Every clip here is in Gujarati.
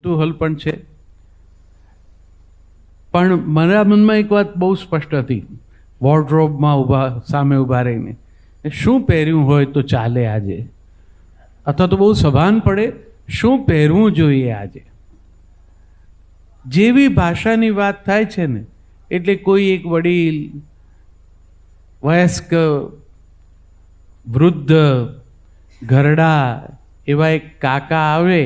કુતૂહલ પણ છે, પણ મારા મનમાં એક વાત બહુ સ્પષ્ટ હતી. વોર્ડરોબમાં સામે ઊભા રહીને શું પહેર્યું હોય તો ચાલે આજે, અથવા તો બહુ સભાન પડે શું પહેરવું જોઈએ આજે. જેવી ભાષાની વાત થાય છે ને, એટલે કોઈ એક વડીલ, વયસ્ક, વૃદ્ધ, ઘરડા એવા એક કાકા આવે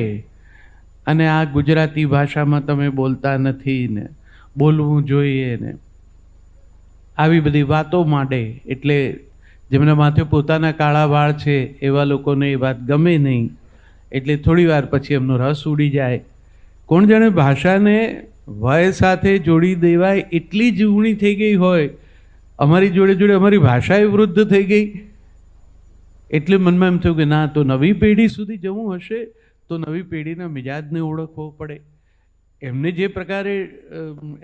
અને આ ગુજરાતી ભાષામાં તમે બોલતા નથી ને, બોલવું જોઈએ ને, આવી બધી વાતો માંડે. એટલે જેમના માથે પોતાના કાળા વાળ છે એવા લોકોને એ વાત ગમે નહીં, એટલે થોડી વાર પછી એમનો રસ ઉડી જાય. કોણ જાણે ભાષાને વય સાથે જોડી દેવાય એટલી જીવણી થઈ ગઈ હોય. અમારી જોડે જોડે અમારી ભાષાએ વૃદ્ધ થઈ ગઈ. એટલે મનમાં એમ થયું કે ના, તો નવી પેઢી સુધી જવું હશે તો નવી પેઢીના મિજાજને ઓળખવો પડે. એમને જે પ્રકારે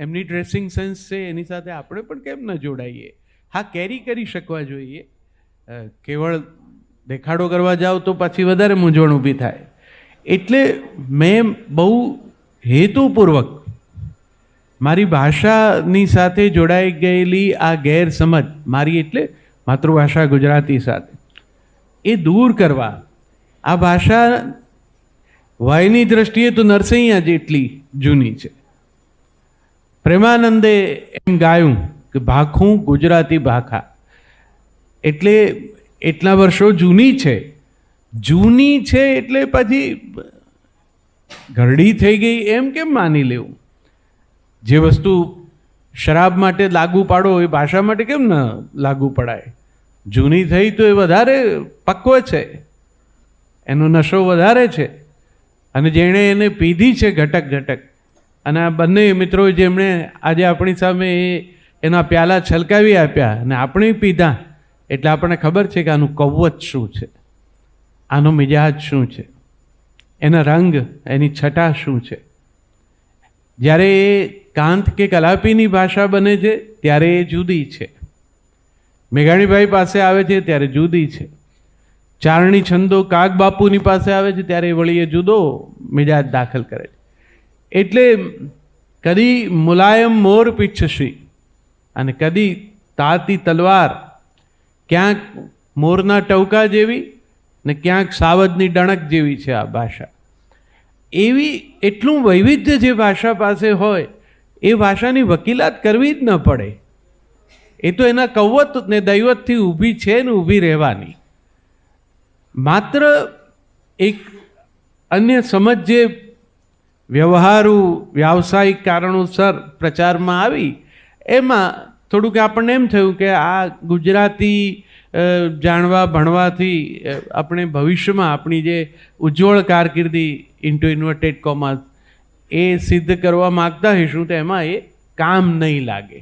એમની ડ્રેસિંગ સેન્સ છે એની સાથે આપણે પણ કેમ ન જોડાઈએ. હા, કેરી કરી શકવા જોઈએ. કેવળ દેખાડો કરવા જાઓ તો પાછી વધારે મૂંઝવણ ઊભી થાય. એટલે મેં બહુ હેતુપૂર્વક મારી ભાષાની સાથે જોડાઈ ગયેલી આ ગેરસમજ, મારી એટલે માતૃભાષા ગુજરાતી સાથે, એ દૂર કરવા આ ભાષા વયની દ્રષ્ટિએ તો નરસૈયા જેટલી જૂની છે. પ્રેમાનંદે એમ ગાયું કે ભાખું ગુજરાતી ભાખા, એટલે એટલા વર્ષો જૂની છે. જૂની છે એટલે પછી ઘરડી થઈ ગઈ એમ કેમ માની લેવું. જે વસ્તુ શરાબ માટે લાગુ પાડો એ ભાષા માટે કેમ ન લાગુ પડાય. જૂની થઈ તો એ વધારે પક્વ છે, એનો નશો વધારે છે. અને જેણે એને પીધી છે ઘટક ઘટક, અને આ બંને મિત્રો જેમણે આજે આપણી સામે એના પ્યાલા છલકાવી આપ્યા અને આપણે પીધા, એટલે આપણને ખબર છે કે આનું કવચ શું છે, આનો મિજાજ શું છે, એના રંગ, એની છટા શું છે. જ્યારે એ કાંત કે કલાપીની ભાષા બને છે ત્યારે એ જુદી છે. મેઘાણીભાઈ પાસે આવે છે ત્યારે જુદી છે. ચારણી છંદો કાગ બાપુની પાસે આવે છે ત્યારે વળી એ જુદો મિજાજ દાખલ કરે છે. એટલે કદી મુલાયમ મોર પીછશી અને કદી તાતી તલવાર, ક્યાંક મોરના ટવકા જેવી ને ક્યાંક સાવજની ડણક જેવી છે આ ભાષા. એવી એટલું વૈવિધ્ય જે ભાષા પાસે હોય એ ભાષાની વકીલાત કરવી જ ન પડે. એ તો એના કવત ને દૈવતથી ઊભી છે ને ઊભી રહેવાની. માત્ર એક અન્ય સમજ જે વ્યવહારુ વ્યાવસાયિક કારણોસર પ્રચારમાં આવી, એમાં થોડુંક આપણને એમ થયું કે આ ગુજરાતી જાણવા ભણવાથી આપણે ભવિષ્યમાં આપણી જે ઉજ્જવળ કારકિર્દી ઇન્ટુ ઇન્વર્ટેડ કોમાસ એ સિદ્ધ કરવા માગતા હોઈશું તો એમાં એ કામ નહીં લાગે.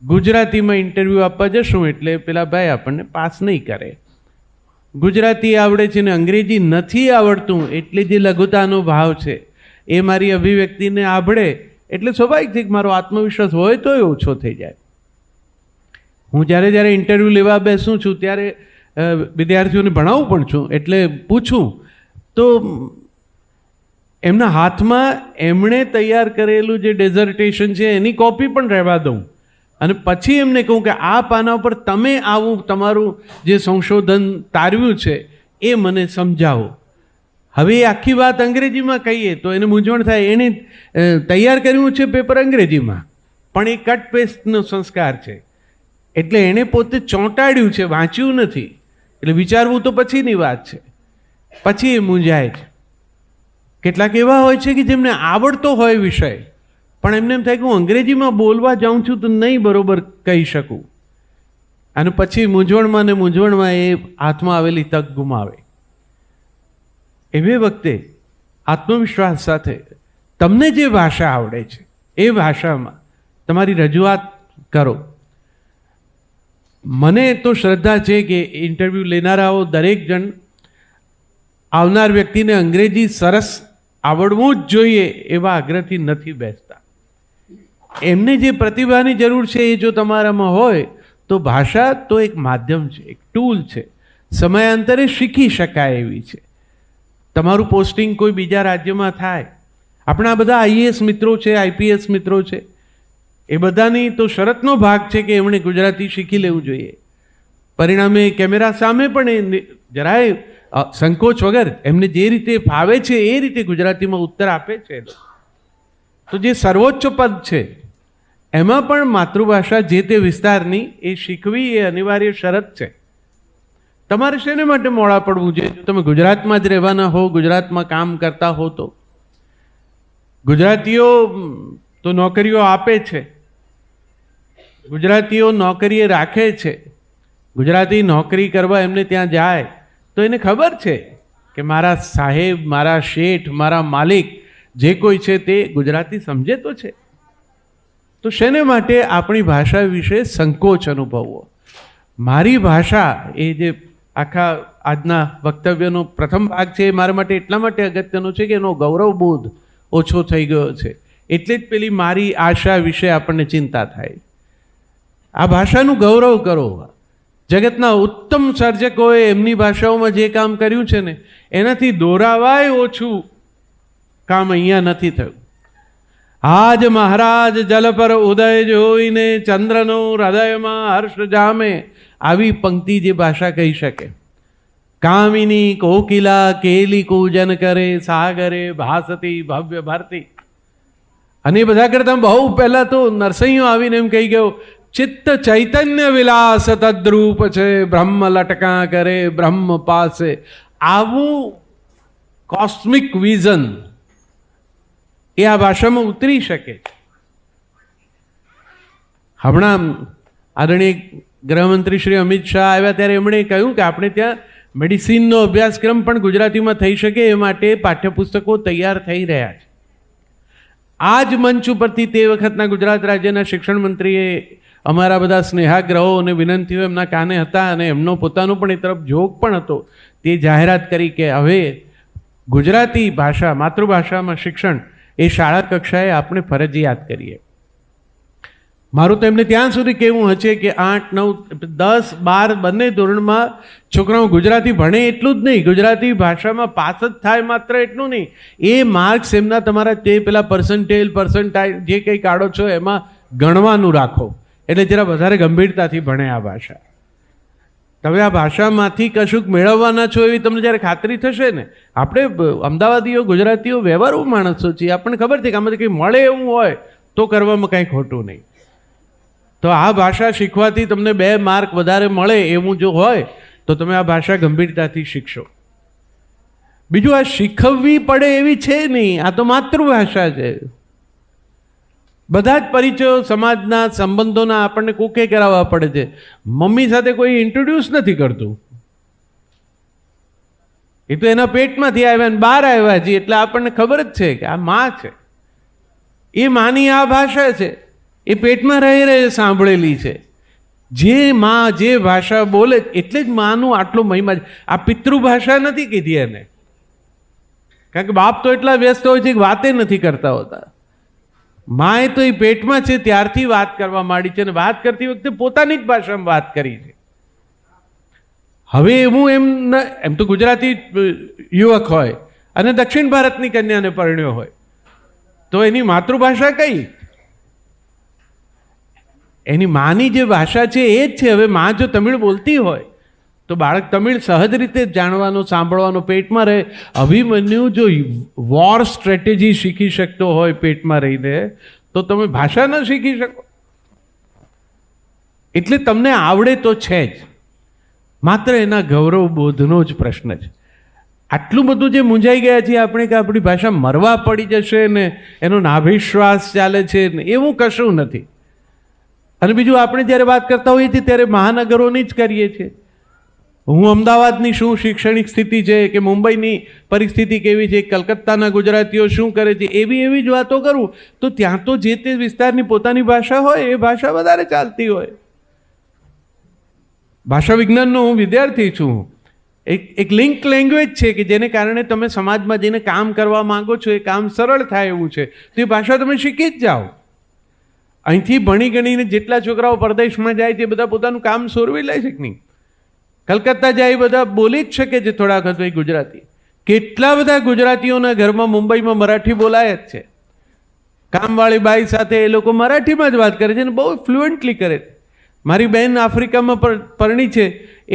ગુજરાતીમાં ઇન્ટરવ્યૂ આપવા જશું એટલે પેલા ભાઈ આપણને પાસ નહીં કરે. ગુજરાતી આવડે છે ને અંગ્રેજી નથી આવડતું એટલે જે લઘુતાનો ભાવ છે એ મારી અભિવ્યક્તિને આભળે એટલે સ્વાભાવિક છે કે મારો આત્મવિશ્વાસ હોય તોય ઓછો થઈ જાય. હું જ્યારે ઇન્ટરવ્યૂ લેવા બેસું છું ત્યારે વિદ્યાર્થીઓને ભણાવું પણ છું. એટલે પૂછું તો એમના હાથમાં એમણે તૈયાર કરેલું જે ડેઝર્ટેશન છે એની કોપી પણ રહેવા દઉં અને પછી એમને કહું કે આ પાના ઉપર તમે આવું તમારું જે સંશોધન તારવ્યું છે એ મને સમજાવો. હવે એ આખી વાત અંગ્રેજીમાં કહીએ તો એને મૂંઝવણ થાય. એણે તૈયાર કર્યું છે પેપર અંગ્રેજીમાં, પણ એ કટ પેસ્ટનો સંસ્કાર છે. એટલે એણે પોતે ચોંટાડ્યું છે, વાંચ્યું નથી. એટલે વિચારવું તો પછીની વાત છે. પછી એ મૂંઝાય છે. કેટલાક એવા હોય છે કે જેમને આવડતો હોય વિષય, પણ એમને એમ થાય કે હું અંગ્રેજીમાં બોલવા જાઉં છું તો નહીં બરોબર કહી શકું. અને પછી મૂંઝવણમાં ને મૂંઝવણમાં એ હાથમાં આવેલી તક ગુમાવે. એવી વખતે આત્મવિશ્વાસ સાથે તમને જે ભાષા આવડે છે એ ભાષામાં તમારી રજૂઆત કરો. મને તો શ્રદ્ધા છે કે ઇન્ટરવ્યૂ લેનારાઓ દરેક જણ આવનાર વ્યક્તિને અંગ્રેજી સરસ આવડવું જ જોઈએ એવા આગ્રહથી નથી બેસતા. એમને જે પ્રતિભાની જરૂર છે એ જો તમારામાં હોય તો ભાષા તો એક માધ્યમ છે, એક ટૂલ છે, સમયાંતરે શીખી શકાય એવી છે. તમારું પોસ્ટિંગ કોઈ બીજા રાજ્યમાં થાય. આપણા બધા આઈએએસ મિત્રો છે, આઈપીએસ મિત્રો છે, એ બધાની તો શરતનો ભાગ છે કે એમણે ગુજરાતી શીખી લેવું જોઈએ. પરિણામે કેમેરા સામે પણ એ જરાય સંકોચ વગર એમને જે રીતે ફાવે છે એ રીતે ગુજરાતીમાં ઉત્તર આપે છે. તો જે સર્વોચ્ચ પદ છે એમાં પણ માતૃભાષા જે તે વિસ્તારની એ શીખવી એ અનિવાર્ય શરત છે. તમારે શેને માટે મોડા પડવું જોઈએ? જો તમે ગુજરાતમાં જ રહેવાના હો, ગુજરાતમાં કામ કરતા હો, તો ગુજરાતીઓ તો નોકરીઓ આપે છે, ગુજરાતીઓ નોકરીએ રાખે છે. ગુજરાતી નોકરી કરવા એમને ત્યાં જાય તો એને ખબર છે કે મારા સાહેબ, મારા શેઠ, મારા માલિક જે કોઈ છે તે ગુજરાતી સમજે તો છે. તો શેને માટે આપણી ભાષા વિશે સંકોચ અનુભવવો? મારી ભાષા એ જે આખા આજના વક્તવ્યનો પ્રથમ ભાગ છે એ મારા માટે એટલા માટે અગત્યનો છે કે એનો ગૌરવબોધ ઓછો થઈ ગયો છે. એટલે જ પેલી મારી આશા વિશે આપણને ચિંતા થાય. આ ભાષાનું ગૌરવ કરો. જગતના ઉત્તમ સર્જકોએ એમની ભાષાઓમાં જે કામ કર્યું છે ને એનાથી દોરાવાય ઓછું કામ અહીંયા નથી થયું. આજ મહારાજ જલ પર ઉદય જોઈને ચંદ્રનો હૃદયમાં હર્ષ જામે, આવી પંક્તિ જે ભાષા કહી શકે. કામિની કોકિલા કેલી કૂજન કરે, સાગરે ભાસતી ભવ્ય ભારતી. અને એ બધા કરતા બહુ પહેલા તો નરસિંહ આવીને એમ કહી ગયો, ચિત્ત ચૈતન્ય વિલાસ તદ્રૂપ છે, બ્રહ્મ લટકા કરે બ્રહ્મ પાસે. આવું કોસ્મિક વિઝન એ આ ભાષામાં ઉતરી શકે. હમણાં આદરણીય ગૃહમંત્રી શ્રી અમિત શાહ આવ્યા ત્યારે એમણે કહ્યું કે આપણે ત્યાં મેડિસિનનો અભ્યાસક્રમ પણ ગુજરાતીમાં થઈ શકે એ માટે પાઠ્યપુસ્તકો તૈયાર થઈ રહ્યા છે. આ જ મંચ ઉપરથી તે વખતના ગુજરાત રાજ્યના શિક્ષણ મંત્રીએ અમારા બધા સ્નેહાગ્રહો અને વિનંતીઓ એમના કાને હતા અને એમનો પોતાનો પણ એ તરફ જોગ પણ હતો. તે જાહેરાત કરી કે હવે ગુજરાતી ભાષા, માતૃભાષામાં શિક્ષણ એ શાળા કક્ષાએ આપણે ફરજિયાત કરીએ. મારું તો એમને ત્યાં સુધી કહેવું હશે કે 8, 9, 10, 12 બંને ધોરણમાં છોકરાઓ ગુજરાતી ભણે એટલું જ નહીં, ગુજરાતી ભાષામાં પાસ જ થાય માત્ર એટલું નહીં, એ માર્ક્સ એમના તમારા તે પેલા પર્સન્ટાઇલ જે કંઈ કાઢો છો એમાં ગણવાનું રાખો, એટલે જરા વધારે ગંભીરતાથી ભણે આ ભાષા. તમે આ ભાષામાંથી કશુંક મેળવવાના છો એવી તમને જ્યારે ખાતરી થશે ને. આપણે અમદાવાદીઓ, ગુજરાતીઓ વ્યવહારુ માણસો છીએ, આપણને ખબર છે કે આમાંથી કંઈ મળે એવું હોય તો કરવામાં કાંઈ ખોટું નહીં. તો આ ભાષા શીખવાથી તમને 2 માર્ક વધારે મળે એવું જો હોય તો તમે આ ભાષા ગંભીરતાથી શીખશો. બીજું, આ શીખવવી પડે એવી છે નહીં, આ તો માતૃભાષા છે. બધા જ પરિચયો સમાજના સંબંધોના આપણને કોકે કરાવવા પડે છે. મમ્મી સાથે કોઈ ઇન્ટ્રોડ્યુસ નથી કરતું, એ તો એના પેટમાંથી આવ્યા ને બહાર આવ્યા છે એટલે આપણને ખબર જ છે કે આ માં છે. એ માની આ ભાષા છે, એ પેટમાં રહી સાંભળેલી છે. જે માં જે ભાષા બોલે એટલે જ માનું આટલો મહિમા છે. આ પિતૃભાષા નથી કીધી એને, કારણ કે બાપ તો એટલા વ્યસ્ત હોય છે કે વાતે નથી કરતા હોતા. માએ તો એ પેટમાં છે ત્યારથી વાત કરવા માંડી છે અને વાત કરતી વખતે પોતાની જ ભાષામાં વાત કરી છે. હવે હું એમ તો ગુજરાતી યુવક હોય અને દક્ષિણ ભારતની કન્યાને પરણ્યો હોય તો એની માતૃભાષા કઈ? એની માની જે ભાષા છે એ જ છે. હવે માં જો તમિળ બોલતી હોય તો બાળક તમિળ સહજ રીતે જાણવાનો, સાંભળવાનો, પેટમાં રહે. અભિમન્યુ જો વોર સ્ટ્રેટેજી શીખી શકતો હોય પેટમાં રહીને, તો તમે ભાષા ન શીખી શકો. એટલે તમને આવડે તો છે જ, માત્ર એના ગૌરવબોધનો જ પ્રશ્ન છે. આટલું બધું જે મૂંઝાઈ ગયા છીએ આપણે કે આપણી ભાષા મરવા પડી જશે ને એનો નાભિશ્વાસ ચાલે છે ને, એવું કશું નથી. અને બીજું, આપણે જ્યારે વાત કરતા હોઈએ છીએ ત્યારે મહાનગરોની જ કરીએ છીએ. હું અમદાવાદની શું શૈક્ષણિક સ્થિતિ છે કે મુંબઈની પરિસ્થિતિ કેવી છે, કલકત્તાના ગુજરાતીઓ શું કરે છે, એવી જ વાતો કરું તો ત્યાં તો જે તે વિસ્તારની પોતાની ભાષા હોય એ ભાષા વધારે ચાલતી હોય. ભાષા વિજ્ઞાનનો હું વિદ્યાર્થી છું. એક લિંક લેંગ્વેજ છે કે જેને કારણે તમે સમાજમાં જઈને કામ કરવા માંગો છો, એ કામ સરળ થાય એવું છે. તો એ ભાષા તમે શીખી જ જાઓ. અહીંથી ભણી ગણીને જેટલા છોકરાઓ પરદેશમાં જાય તે બધા પોતાનું કામ સોરવી લે છે કે નહીં? કલકત્તા જાય બધા બોલી જ શકે છે થોડા વખત ગુજરાતી. કેટલા બધા ગુજરાતીઓના ઘરમાં મુંબઈમાં મરાઠી બોલાય જ છે. કામવાળી બાઈ સાથે એ લોકો મરાઠીમાં જ વાત કરે છે અને બહુ ફ્લુએન્ટલી કરે છે. મારી બહેન આફ્રિકામાં પરણી છે,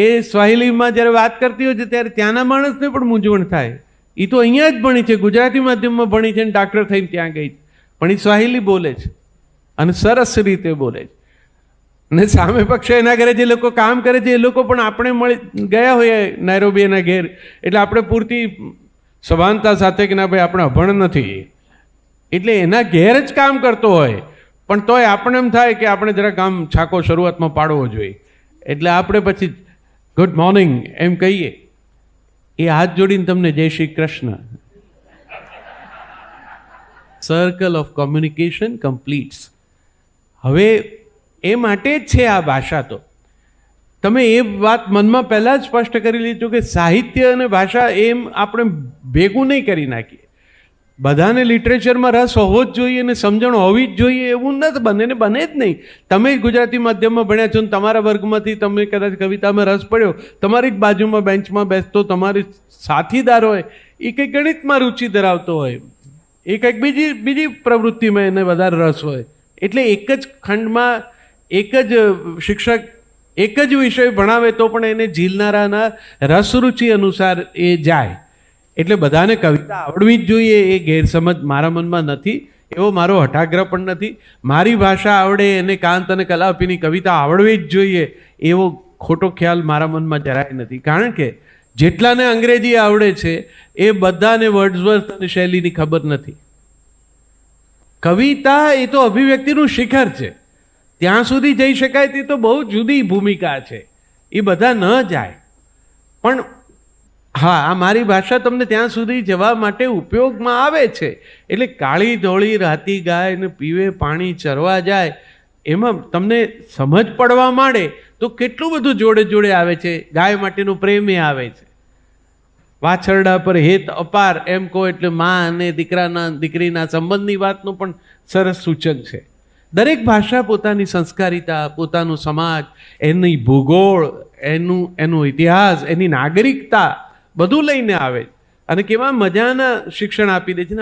એ સ્વાહિલીમાં જ્યારે વાત કરતી હોય છે ત્યારે ત્યાંના માણસને પણ મૂંઝવણ થાય. એ તો અહીંયા જ ભણી છે, ગુજરાતી માધ્યમમાં ભણી છે અને ડાક્ટર થઈને ત્યાં ગઈ છે, પણ એ સ્વાહિલી બોલે છે અને સરસ રીતે બોલે છે. અને સામે પક્ષે એના ઘરે જે લોકો કામ કરે છે એ લોકો પણ આપણે મળી ગયા હોઈએ નાયરોબી એના ઘેર, એટલે આપણે પૂરતી સભાનતા સાથે કે ના ભાઈ આપણે અભણ નથી, એટલે એના ઘેર જ કામ કરતો હોય પણ તોય આપણે એમ થાય કે આપણે જરા કામ છાકો શરૂઆતમાં પાડવો જોઈએ, એટલે આપણે પછી ગુડ મોર્નિંગ એમ કહીએ. એ હાથ જોડીને તમને જય Shri Krishna. Circle of communication completes. હવે એ માટે જ છે આ ભાષા. તો તમે એ વાત મનમાં પહેલાં જ સ્પષ્ટ કરી લીધું કે સાહિત્ય અને ભાષા એમ આપણે ભેગું નહીં કરી નાખીએ. બધાને લિટરેચરમાં રસ હોવો જ જોઈએ અને સમજણ હોવી જ જોઈએ એવું નથી, બને જ નહીં. તમે ગુજરાતી માધ્યમમાં ભણ્યા છો ને તમારા વર્ગમાંથી તમે કદાચ કવિતામાં રસ પડ્યો, તમારી જ બાજુમાં બેન્ચમાં બેસતો તમારી સાથીદાર હોય એ કંઈક ગણિતમાં રુચિ ધરાવતો હોય, એ કંઈક બીજી પ્રવૃત્તિમાં એને વધારે રસ હોય, એટલે એક જ ખંડમાં એક જ શિક્ષક એક જ વિષય ભણાવે તો પણ એને ઝીલનારાના રસરુચિ અનુસાર એ જાય. એટલે બધાને કવિતા આવડવી જ જોઈએ એ ગેરસમજ મારા મનમાં નથી, એવો મારો હઠાગ્રહ પણ નથી. મારી ભાષા આવડે એને કાંત અને કલાપીની કવિતા આવડવી જ જોઈએ એવો ખોટો ખ્યાલ મારા મનમાં જરાય નથી. કારણ કે જેટલાને અંગ્રેજી આવડે છે એ બધાને વર્ડ્સવર્થ અને શૈલીની ખબર નથી. કવિતા એ તો અભિવ્યક્તિનું શિખર છે, ત્યાં સુધી જઈ શકાય તે તો બહુ જુદી ભૂમિકા છે, એ બધા ન જાય. પણ હા, આ મારી ભાષા તમને ત્યાં સુધી જવા માટે ઉપયોગમાં આવે છે. એટલે કાળી ધોળી રાતી ગાય ને પીવે પાણી ચરવા જાય એમાં તમને સમજ પડવા માંડે તો કેટલું બધું જોડે જોડે આવે છે. ગાય માટેનો પ્રેમ એ આવે છે. વાછરડા પર હેત અપાર એમ કહો એટલે મા અને દીકરીના સંબંધની વાતનું પણ સરસ સૂચન છે. દરેક ભાષા પોતાની સંસ્કારિતા, પોતાનું સમાજ, એની ભૂગોળ, એનું ઇતિહાસ, એની નાગરિકતા બધું લઈને આવે અને કેવા મજાના શિક્ષણ આપી દે છે.